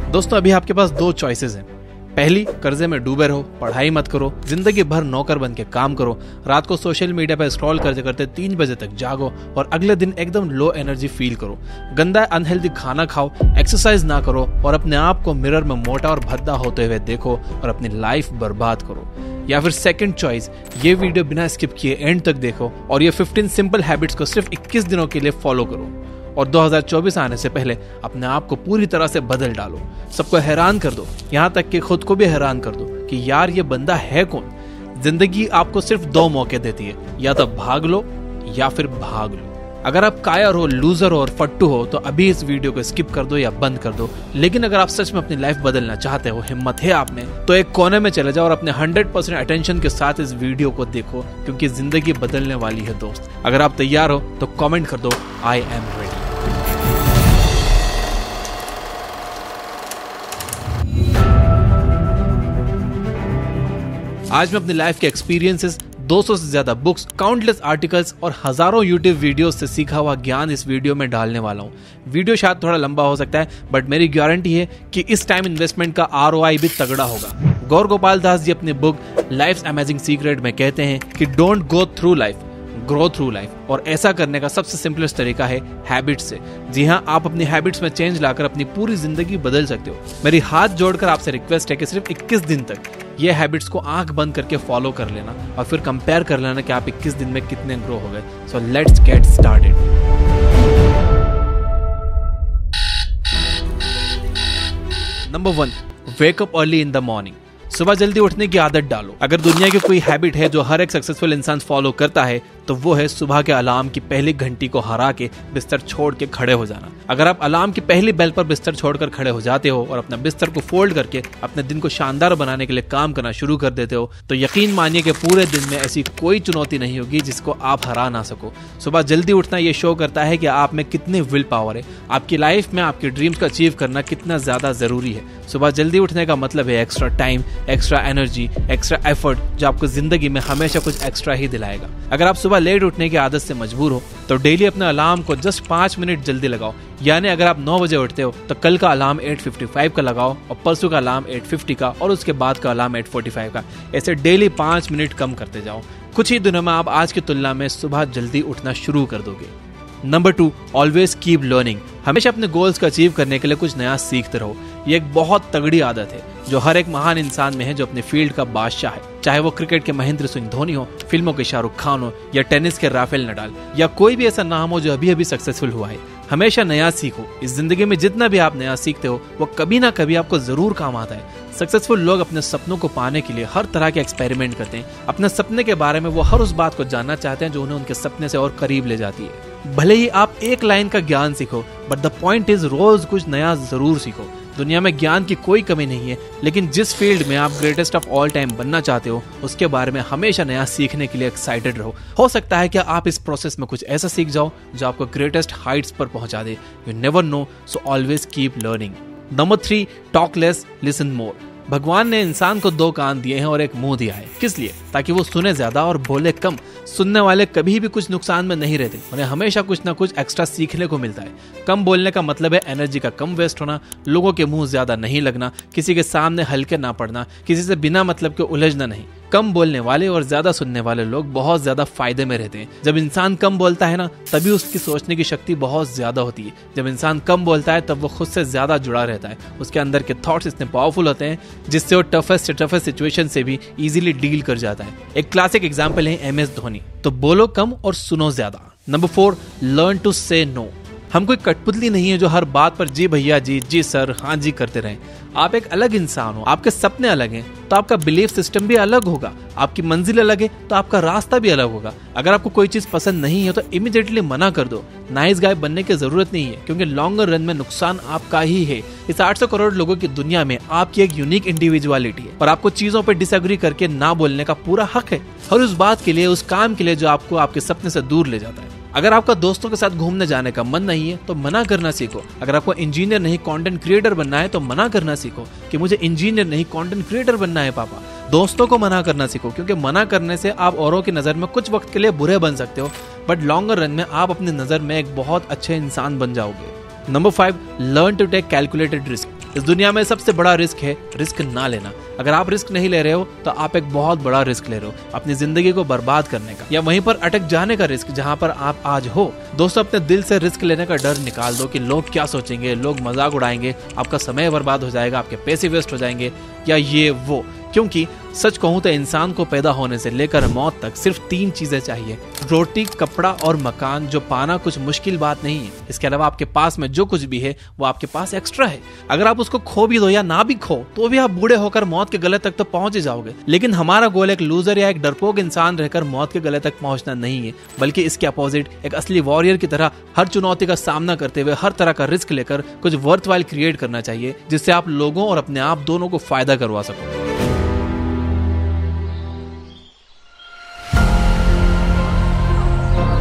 दोस्तों अभी आपके पास दो चॉइसेस हैं। पहली, कर्जे में डूबे रहो, पढ़ाई मत करो, जिंदगी भर नौकर बन के काम करो, रात को सोशल मीडिया पर स्क्रॉल करते करते 3 बजे तक जागो और अगले दिन एकदम लो एनर्जी फील करो, गंदा अनहेल्दी खाना खाओ, एक्सरसाइज ना करो और अपने आप को मिरर में मोटा और भद्दा होते हुए देखो और अपनी लाइफ बर्बाद करो। या फिर सेकंड चॉइस, ये वीडियो बिना स्किप किए एंड तक देखो और ये 15 सिंपल हैबिट्स को सिर्फ 21 दिनों के लिए फॉलो करो और 2024 आने से पहले अपने आप को पूरी तरह से बदल डालो। सबको हैरान कर दो, यहाँ तक कि खुद को भी हैरान कर दो कि यार ये बंदा है कौन। जिंदगी आपको सिर्फ 2 मौके देती है, या तो भाग लो या फिर भाग लो। अगर आप कायर हो, लूजर हो और फट्टू हो तो अभी इस वीडियो को स्किप कर दो या बंद कर दो। लेकिन अगर आप सच में अपनी लाइफ बदलना चाहते हो, हिम्मत है आप में, तो एक कोने में चले जाओ और अपने 100% अटेंशन के साथ इस वीडियो को देखो, क्योंकि जिंदगी बदलने वाली है दोस्त। अगर आप तैयार हो तो कमेंट कर दो, आई एम रेडी। आज मैं अपनी लाइफ के एक्सपीरियंसेस, 200 से ज्यादा बुक्स, काउंटलेस आर्टिकल्स और हजारों यूट्यूब वीडियोस से सीखा हुआ ज्ञान इस वीडियो में डालने वाला हूँ। वीडियो शायद थोड़ा लंबा हो सकता है, बट मेरी गारंटी है कि इस टाइम इन्वेस्टमेंट का ROI भी तगड़ा होगा। गौर गोपाल दास जी अपनी बुक लाइफ्स अमेजिंग सीक्रेट में कहते हैं कि don't go through life, grow through life. और ऐसा करने का सबसे सिंपलेस्ट तरीका है हैबिट से। जी हाँ, आप अपनी हैबिट्स में चेंज लाकर अपनी पूरी जिंदगी बदल सकते हो। मेरी हाथ जोड़कर आपसे रिक्वेस्ट है कि सिर्फ 21 दिन तक ये हैबिट्स को आंख बंद करके फॉलो कर लेना और फिर कंपेयर कर लेना कि आप 21 दिन में कितने ग्रो हो गए। So let's get started. Number 1, wake up early in the morning. सुबह जल्दी उठने की आदत डालो। अगर दुनिया की कोई हैबिट है जो हर एक सक्सेसफुल इंसान फॉलो करता है तो वो है सुबह के अलार्म की पहली घंटी को हरा के बिस्तर छोड़ के खड़े हो जाना। अगर आप अलार्म की पहली बेल पर बिस्तर छोड़कर खड़े हो जाते हो और अपना बिस्तर को फोल्ड करके अपने दिन को शानदार बनाने के लिए काम करना शुरू कर देते हो तो यकीन मानिए कि पूरे दिन में ऐसी कोई चुनौती नहीं होगी जिसको आप हरा ना सको। सुबह जल्दी उठना ये शो करता है कि आप में कितनी विल पावर है, आपकी लाइफ में आपके ड्रीम्स को अचीव करना कितना ज्यादा जरूरी है। सुबह जल्दी उठने का मतलब है extra time, extra energy, extra effort, जो आपको जिंदगी में हमेशा कुछ एक्स्ट्रा ही दिलाएगा। अगर आप सुबह लेट उठने की आदत से मजबूर हो तो डेली अपने अलार्म को जस्ट 5 मिनट जल्दी लगाओ। यानी अगर आप 9 बजे उठते हो तो कल का अलार्म 8:55 का लगाओ और परसों का अलार्म 8:50 का और उसके बाद का अलार्म 8:45 का। ऐसे डेली 5 मिनट कम करते जाओ। कुछ ही दिनों में आप आज की तुलना में सुबह जल्दी उठना शुरू कर दोगे। Number 2, always keep learning. हमेशा अपने गोल्स को अचीव करने के लिए कुछ नया सीखते रहो। ये एक बहुत तगड़ी आदत है जो हर एक महान इंसान में है जो अपने फील्ड का बादशाह है। चाहे वो क्रिकेट के महेंद्र सिंह धोनी हो, फिल्मों के शाहरुख खान हो या टेनिस के राफेल नडाल या कोई भी ऐसा नाम हो जो अभी अभी सक्सेसफुल हुआ है। हमेशा नया सीखो। इस जिंदगी में जितना भी आप नया सीखते हो वो कभी ना कभी आपको जरूर काम आता है। सक्सेसफुल लोग अपने सपनों को पाने के लिए हर तरह के एक्सपेरिमेंट करते हैं। अपने सपने के बारे में वो हर उस बात को जानना चाहते हैं जो उन्हें उनके सपने से और करीब ले जाती है। भले ही आप एक लाइन का ज्ञान सीखो, but the point is rose कुछ नया जरूर सीखो। दुनिया में ज्ञान की कोई कमी नहीं है, लेकिन जिस फील्ड में आप ग्रेटेस्ट ऑफ ऑल टाइम बनना चाहते हो उसके बारे में हमेशा नया सीखने के लिए एक्साइटेड रहो। हो सकता है कि आप इस प्रोसेस में कुछ ऐसा सीख जाओ जो आपको ग्रेटेस्ट हाइट्स पर पहुंचा दे। You never know, so always keep learning. Number 3, talk less, listen more. भगवान ने इंसान को 2 कान दिए हैं और एक मुंह दिया है। किस लिए? ताकि वो सुने ज्यादा और बोले कम। सुनने वाले कभी भी कुछ नुकसान में नहीं रहते, उन्हें हमेशा कुछ ना कुछ एक्स्ट्रा सीखने को मिलता है। कम बोलने का मतलब है एनर्जी का कम वेस्ट होना, लोगों के मुंह ज्यादा नहीं लगना, किसी के सामने हल्के ना पड़ना, किसी से बिना मतलब के उलझना नहीं। कम बोलने वाले और ज्यादा सुनने वाले लोग बहुत ज्यादा फायदे में रहते हैं। जब इंसान कम बोलता है ना, तभी उसकी सोचने की शक्ति बहुत ज्यादा होती है। जब इंसान कम बोलता है तब वो खुद से ज्यादा जुड़ा रहता है। उसके अंदर के थॉट्स इतने पावरफुल होते हैं जिससे वो टफेस्ट सिचुएशन से भी इजीली डील कर जाता है। एक क्लासिक एग्जांपल है MS धोनी। तो बोलो कम और सुनो ज्यादा। नंबर 4, लर्न टू से नो। हम कोई कठपुतली नहीं है जो हर बात पर जी भैया जी, जी सर, हाँ जी करते रहें। आप एक अलग इंसान हो, आपके सपने अलग हैं तो आपका बिलीफ सिस्टम भी अलग होगा। आपकी मंजिल अलग है तो आपका रास्ता भी अलग होगा। अगर आपको कोई चीज पसंद नहीं है तो इमीडिएटली मना कर दो। नाइस गाय बनने की जरूरत नहीं है, क्योंकि लॉन्गर रन में नुकसान आपका ही है। इस 800 करोड़ लोगों की दुनिया में आपकी एक यूनिक इंडिविजुअलिटी है और आपको चीजों पर डिसएग्री करके ना बोलने का पूरा हक है, हर उस बात के लिए, उस काम के लिए जो आपको आपके सपने से दूर ले जाता है। अगर आपका दोस्तों के साथ घूमने जाने का मन नहीं है तो मना करना सीखो। अगर आपको इंजीनियर नहीं कंटेंट क्रिएटर बनना है तो मना करना सीखो कि मुझे इंजीनियर नहीं कंटेंट क्रिएटर बनना है पापा। दोस्तों को मना करना सीखो, क्योंकि मना करने से आप औरों की नजर में कुछ वक्त के लिए बुरे बन सकते हो, बट लॉन्गर रन में आप अपनी नजर में एक बहुत अच्छे इंसान बन जाओगे। Number 5, learn to take calculated risk. इस दुनिया में सबसे बड़ा रिस्क है रिस्क ना लेना। अगर आप रिस्क नहीं ले रहे हो तो आप एक बहुत बड़ा रिस्क ले रहे हो, अपनी जिंदगी को बर्बाद करने का या वहीं पर अटक जाने का रिस्क जहां पर आप आज हो। दोस्तों, अपने दिल से रिस्क लेने का डर निकाल दो कि लोग क्या सोचेंगे, लोग मजाक उड़ाएंगे, आपका समय बर्बाद हो जाएगा, आपके पैसे वेस्ट हो जाएंगे या ये वो। क्योंकि सच कहूं तो इंसान को पैदा होने से लेकर मौत तक सिर्फ 3 चीजें चाहिए, रोटी, कपड़ा और मकान, जो पाना कुछ मुश्किल बात नहीं है। इसके अलावा आपके पास में जो कुछ भी है वो आपके पास एक्स्ट्रा है। अगर आप उसको खो भी दो या ना भी खो तो भी आप बूढ़े होकर मौत के गले तक तो पहुंच ही जाओगे। लेकिन हमारा गोल एक लूजर या एक डरपोक इंसान रहकर मौत के गले तक पहुंचना नहीं है, बल्कि इसके अपोजिट एक असली वॉरियर की तरह हर चुनौती का सामना करते हुए हर तरह का रिस्क लेकर कुछ वर्थवाइल क्रिएट करना चाहिए, जिससे आप लोगों और अपने आप दोनों को फायदा करवा सको।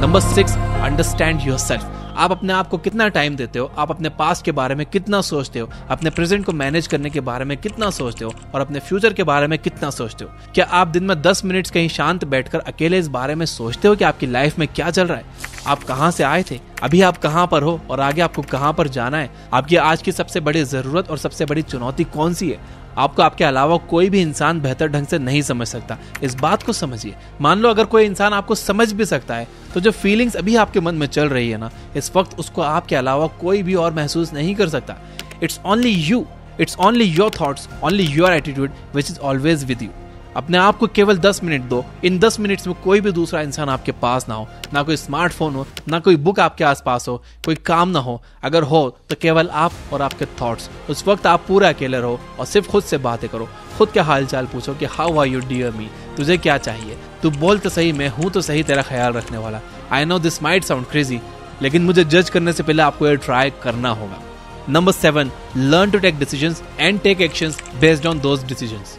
Number 6, understand yourself. आप अपने आप को कितना टाइम देते हो, आप अपने पास्ट के बारे में कितना सोचते हो, अपने प्रेजेंट को मैनेज करने के बारे में कितना सोचते हो और अपने फ्यूचर के बारे में कितना सोचते हो। क्या आप दिन में 10 मिनट कहीं शांत बैठकर अकेले इस बारे में सोचते हो कि आपकी लाइफ में क्या चल रहा है, आप कहां से आए थे, अभी आप कहां पर हो और आगे आपको कहां पर जाना है, आपकी आज की सबसे बड़ी जरूरत और सबसे बड़ी चुनौती कौन सी है। आपको आपके अलावा कोई भी इंसान बेहतर ढंग से नहीं समझ सकता, इस बात को समझिए। मान लो अगर कोई इंसान आपको समझ भी सकता है तो जो फीलिंग्स अभी आपके मन में चल रही है ना, इस वक्त उसको आपके अलावा कोई भी और महसूस नहीं कर सकता। It's only you, it's only your thoughts, only your attitude which is always with you. अपने आप को केवल 10 मिनट दो। इन 10 मिनट्स में कोई भी दूसरा इंसान आपके पास ना हो, ना कोई स्मार्टफोन हो, ना कोई बुक आपके आसपास हो, कोई काम ना हो। अगर हो तो केवल आप और आपके थॉट्स। उस वक्त आप पूरा अकेले रहो और सिर्फ खुद से बातें करो। खुद के हाल चाल पूछो कि हाउ आर यू डियर मी, तुझे क्या चाहिए, तू बोल तो सही, मैं हूं तो सही तेरा ख्याल रखने वाला। I know this might sound crazy, लेकिन मुझे जज करने से पहले आपको ये ट्राई करना होगा। Number 7, learn to take decisions and take actions based on those decisions.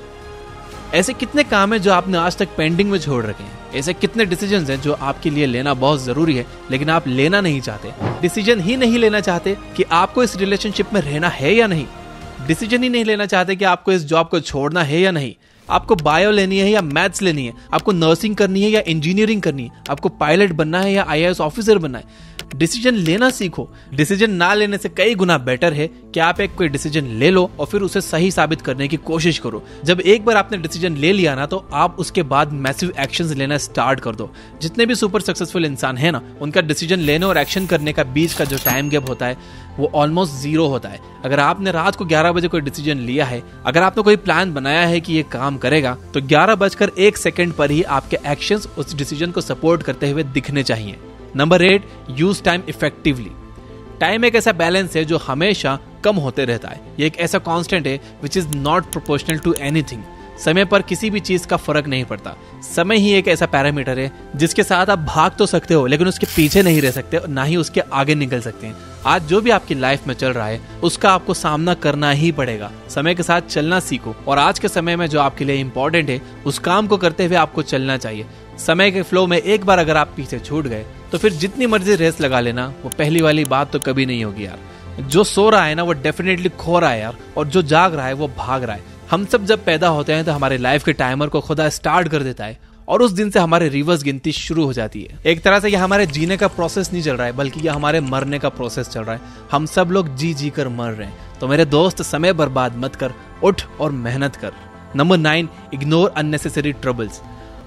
ऐसे कितने काम हैं जो आपने आज तक पेंडिंग में छोड़ रखे हैं? ऐसे कितने डिसीजंस हैं जो आपके लिए लेना बहुत जरूरी है लेकिन आप लेना नहीं चाहते? डिसीजन ही नहीं लेना चाहते कि आपको इस रिलेशनशिप में रहना है या नहीं। डिसीजन ही नहीं लेना चाहते कि आपको इस जॉब को छोड़ना है या नहीं। आपको बायो लेनी है या मैथ्स लेनी है, आपको नर्सिंग करनी है या इंजीनियरिंग करनी है, आपको पायलट बनना है या IAS ऑफिसर बनना है। डिसीजन लेना सीखो। डिसीजन ना लेने से कई गुना बेटर है कि आप एक कोई डिसीजन ले लो और फिर उसे सही साबित करने की कोशिश करो। जब एक बार आपने डिसीजन ले लिया ना, तो आप उसके बाद मैसिव एक्शंस लेना स्टार्ट कर दो। जितने भी सुपर सक्सेसफुल इंसान है ना, उनका डिसीजन लेने और एक्शन करने का बीच का जो टाइम गैप होता है वो ऑलमोस्ट 0 होता है। अगर आपने रात को 11 बजे कोई डिसीजन लिया है, अगर आपने कोई प्लान बनाया है कि ये काम करेगा, तो 11:01 पर ही आपके एक्शंस उस डिसीजन को सपोर्ट करते हुए दिखने चाहिए। Number 8, use time effectively. Time एक ऐसा बैलेंस है जो हमेशा कम होते रहता है। ये एक ऐसा कांस्टेंट है which is not proportional to anything. समय पर किसी भी चीज का फर्क नहीं पड़ता। समय ही एक ऐसा पैरामीटर है जिसके साथ आप भाग तो सकते हो लेकिन उसके पीछे नहीं रह सकते और ना ही उसके आगे निकल सकते हैं। आज जो भी आपकी लाइफ में चल रहा है उसका आपको सामना करना ही पड़ेगा। समय के साथ चलना सीखो और आज के समय में जो आपके लिए इंपॉर्टेंट है उस काम को करते हुए आपको चलना चाहिए। समय के फ्लो में एक बार अगर आप पीछे छूट गए तो फिर जितनी मर्जी रेस लगा लेना, वो पहली वाली बात तो कभी नहीं होगी यार। जो सो रहा है ना वो डेफिनेटली खो रहा है यार, और जो जाग रहा है वो भाग रहा है। हम सब जब पैदा होते हैं तो हमारे लाइफ के टाइमर को खुदा स्टार्ट कर देता है और उस दिन से हमारे रिवर्स गिनती शुरू हो जाती है। एक तरह से यह हमारे जीने का प्रोसेस नहीं चल रहा है, बल्कि यह हमारे मरने का प्रोसेस चल रहा है। हम सब लोग जी जी कर मर रहे हैं। तो मेरे दोस्त, समय बर्बाद मत कर, उठ और मेहनत कर। Number 9, ignore unnecessary troubles.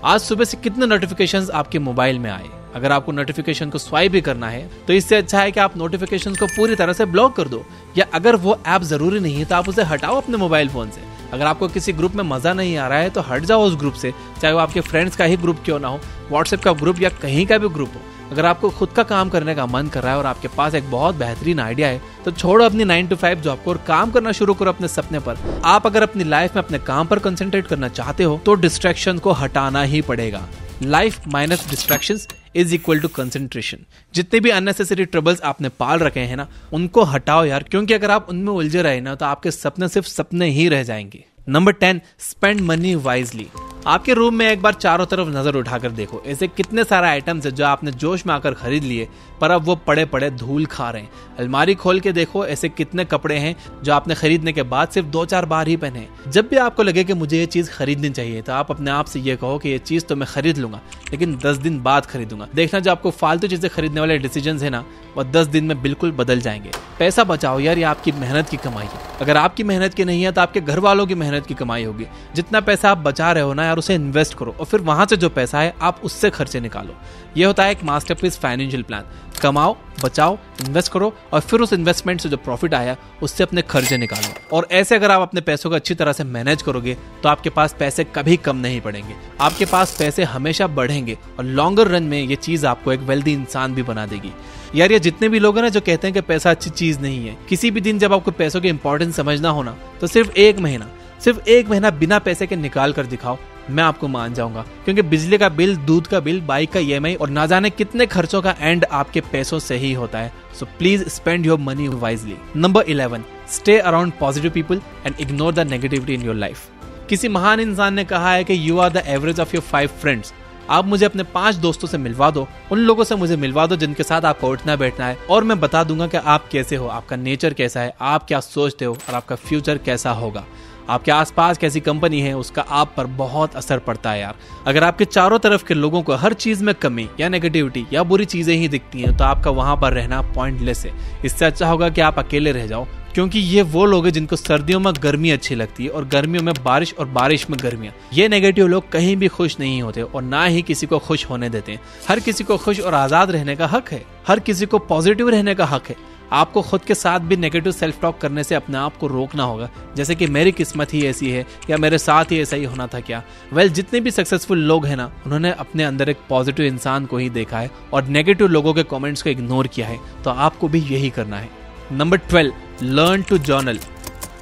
आज सुबह से कितने नोटिफिकेशंस आपके मोबाइल में आए? अगर आपको नोटिफिकेशन को स्वाइप भी करना है तो इससे अच्छा है कि आप नोटिफिकेशन को पूरी तरह से ब्लॉक कर दो, या अगर वो ऐप जरूरी नहीं है तो आप उसे हटाओ अपने मोबाइल फोन से। अगर आपको किसी ग्रुप में मजा नहीं आ रहा है तो हट जाओ उस ग्रुप से, चाहे वो आपके फ्रेंड्स का ही ग्रुप क्यों ना हो, व्हाट्सएप का ग्रुप या कहीं का भी ग्रुप हो। अगर आपको खुद का काम करने का मन कर रहा है और आपके पास एक बहुत बेहतरीन आइडिया है तो छोड़ो अपनी 9 to 5 जॉब को और काम करना शुरू करो अपने सपने पर। आप अगर अपनी लाइफ में अपने काम पर कंसंट्रेट करना चाहते हो तो डिस्ट्रैक्शन को हटाना ही पड़ेगा। Life minus distractions is equal to concentration. जितने भी अननेसेसरी ट्रबल्स आपने पाल रखे हैं ना, उनको हटाओ यार, क्योंकि अगर आप उनमें उलझे रहे ना तो आपके सपने सिर्फ सपने ही रह जाएंगे। Number 10, spend money wisely. आपके रूम में एक बार चारों तरफ नजर उठाकर देखो, ऐसे कितने सारे आइटम्स है जो आपने जोश में आकर खरीद लिए पर अब वो पड़े पड़े धूल खा रहे हैं। अलमारी खोल के देखो, ऐसे कितने कपड़े हैं जो आपने खरीदने के बाद सिर्फ 2-4 बार ही पहने। जब भी आपको लगे कि मुझे ये चीज खरीदनी चाहिए तो आप अपने आप से ये कहो कि ये चीज तो मैं खरीद लूंगा, लेकिन 10 दिन बाद खरीदूंगा। देखना जो आपको फालतू चीजें खरीदने वाले डिसीजन है ना, वो 10 दिन में बिल्कुल बदल जाएंगे। पैसा बचाओ यार, ये आपकी मेहनत की कमाई है। अगर आपकी मेहनत की नहीं है तो आपके घर वालों की मेहनत की कमाई होगी। जितना पैसा आप बचा रहे हो ना यार, उसे इन्वेस्ट करो और फिर वहां से जो पैसा है आप उससे खर्चे निकालो। ये होता है एक मास्टरपीस फाइनेंशियल प्लान। कमाओ, बचाओ, इन्वेस्ट करो और फिर उस इन्वेस्टमेंट से जो प्रॉफिट आया उससे अपने खर्चे निकालो। और ऐसे अगर आप अपने पैसों को अच्छी तरह से मैनेज करोगे तो आपके पास पैसे कभी कम नहीं पड़ेंगे, आपके पास पैसे हमेशा बढ़ेंगे और लॉन्गर रन में ये चीज आपको एक वेल्दी इंसान भी बना देगी। यार ये जितने भी लोग हैं ना जो कहते हैं कि पैसा अच्छी चीज नहीं है, किसी भी दिन जब आपको पैसों की इंपॉर्टेंस समझना हो ना तो सिर्फ एक महीना बिना पैसे के निकाल कर दिखाओ, मैं आपको मान जाऊंगा। क्योंकि बिजली का बिल, दूध का बिल, बाइक का EMI और ना जाने कितने खर्चों का एंड आपके पैसों से ही होता है। So please spend your money wisely. Number 11, stay around positive people and ignore the negativity in your life. किसी महान इंसान ने कहा है कि you are the average of your 5 friends. आप मुझे अपने 5 दोस्तों से मिलवा दो, उन लोगों से मुझे मिलवा दो जिनके साथ आपको उठना बैठना है, और मैं बता दूंगा कि आप कैसे हो, आपका नेचर कैसा है, आप क्या सोचते हो और आपका फ्यूचर कैसा होगा। आपके आसपास कैसी कंपनी है उसका आप पर बहुत असर पड़ता है यार। अगर आपके चारों तरफ के लोगों को हर चीज में कमी या नेगेटिविटी या बुरी चीजें ही दिखती हैं तो आपका वहां पर रहना पॉइंटलेस है। इससे अच्छा होगा कि आप अकेले रह जाओ, क्योंकि ये वो लोग हैं जिनको सर्दियों में गर्मी अच्छी लगती है और गर्मियों में बारिश और बारिश में गर्मियां। ये नेगेटिव लोग कहीं भी खुश नहीं होते और ना ही किसी को खुश होने देते हैं। हर किसी को खुश और आजाद रहने का हक है, हर किसी को पॉजिटिव रहने का हक है। आपको खुद के साथ भी नेगेटिव सेल्फ टॉक करने से अपने आप को रोकना होगा, जैसे कि मेरी किस्मत ही ऐसी है या मेरे साथ ही ऐसा ही होना था क्या। जितने भी सक्सेसफुल लोग हैं ना, उन्होंने अपने अंदर एक पॉजिटिव इंसान को ही देखा है और नेगेटिव लोगों के कमेंट्स को इग्नोर किया है। तो आपको भी यही करना है। Number 12, learn to journal.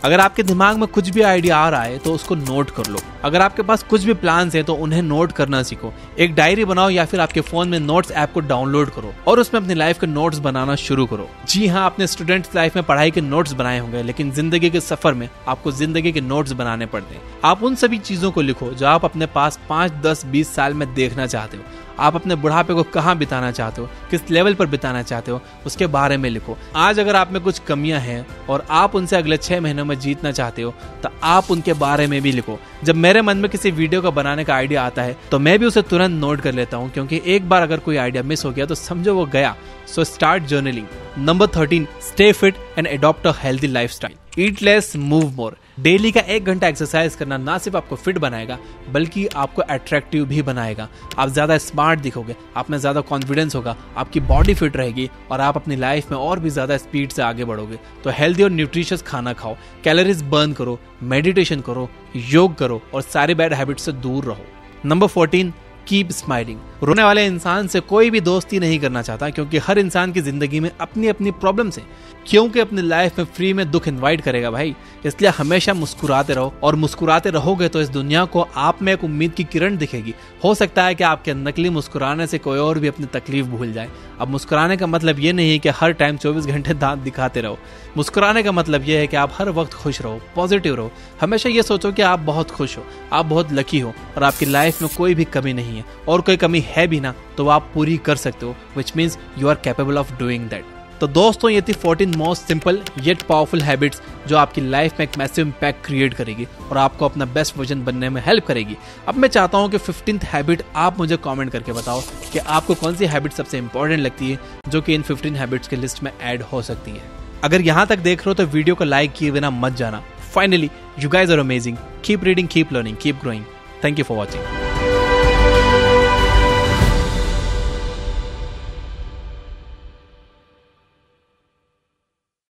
अगर आपके दिमाग में कुछ भी आइडिया आ रहा है तो उसको नोट कर लो। अगर आपके पास कुछ भी प्लान्स हैं तो उन्हें नोट करना सीखो। एक डायरी बनाओ या फिर आपके फोन में नोट्स ऐप को डाउनलोड करो और उसमें अपनी लाइफ के नोट्स बनाना शुरू करो। जी हाँ, आपने स्टूडेंट्स लाइफ में पढ़ाई के नोट्स बनाए होंगे, लेकिन जिंदगी के सफर में आपको जिंदगी के नोट्स बनाने पड़ते हैं। आप उन सभी चीजों को लिखो जो आप अपने पास 5, 10, 20 साल में देखना चाहते हो। आप अपने बुढ़ापे को कहाँ बिताना चाहते हो, किस लेवल पर बिताना चाहते हो, उसके बारे में लिखो। आज अगर आप में कुछ कमियां हैं और आप उनसे अगले 6 महीनों में जीतना चाहते हो तो आप उनके बारे में भी लिखो। जब मेरे मन में किसी वीडियो का बनाने का आइडिया आता है तो मैं भी उसे तुरंत नोट कर लेता हूँ, क्योंकि एक बार अगर कोई आइडिया मिस हो गया तो समझो वो गया। So start journaling. Number 13, stay fit and adopt a healthy lifestyle. Eat less, move more. Daily का 1 घंटा एक्सरसाइज करना ना सिर्फ आपको फिट बनाएगा बल्कि आपको अट्रैक्टिव भी बनाएगा। आप ज्यादा स्मार्ट दिखोगे, आप में ज्यादा कॉन्फिडेंस होगा, आपकी बॉडी फिट रहेगी और आप अपनी लाइफ में और भी ज्यादा स्पीड से आगे बढ़ोगे। तो हेल्दी और न्यूट्रिशियस खाना खाओ, कैलोरीज बर्न करो, मेडिटेशन करो, योग करो और सारी बैड हैबिट से दूर रहो। Number 14, keep smiling. रोने वाले इंसान से कोई भी दोस्ती नहीं करना चाहता, क्योंकि हर इंसान की जिंदगी में अपनी अपनी प्रॉब्लम्स हैं। क्योंकि अपनी लाइफ में फ्री में दुख इनवाइट करेगा भाई। इसलिए हमेशा मुस्कुराते रहो, और मुस्कुराते रहोगे तो इस दुनिया को आप में एक उम्मीद की किरण दिखेगी। हो सकता है कि आपके नकली मुस्कुराने से कोई और भी अपनी तकलीफ भूल जाए। अब मुस्कुराने का मतलब ये नहीं है कि हर टाइम 24 घंटे दांत दिखाते रहो। मुस्कुराने का मतलब ये है कि आप हर वक्त खुश रहो, पॉजिटिव रहो। हमेशा ये सोचो कि आप बहुत खुश हो, आप बहुत लकी हो और आपकी लाइफ में कोई भी कमी नहीं है, और कोई कमी है भी ना तो आप पूरी कर सकते हो, which means you are capable of doing that. तो दोस्तों, ये थी 14 most simple yet powerful habits जो आपकी लाइफ में एक मैसिव इंपैक्ट क्रिएट करेगी और आपको अपना बेस्ट वर्जन बनने में हेल्प करेगी। अब मैं चाहता हूं कि 15th हैबिट आप मुझे कमेंट करके बताओ कि आपको कौन सी हैबिट सबसे इंपॉर्टेंट लगती है जो कि इन 15 हैबिट्स के लिस्ट में ऐड हो सकती है। अगर यहां तक देख रहे हो तो वीडियो को लाइक किए बिना मत जाना। Finally, you guys are amazing. Keep reading, keep learning, keep growing. Thank you for watching.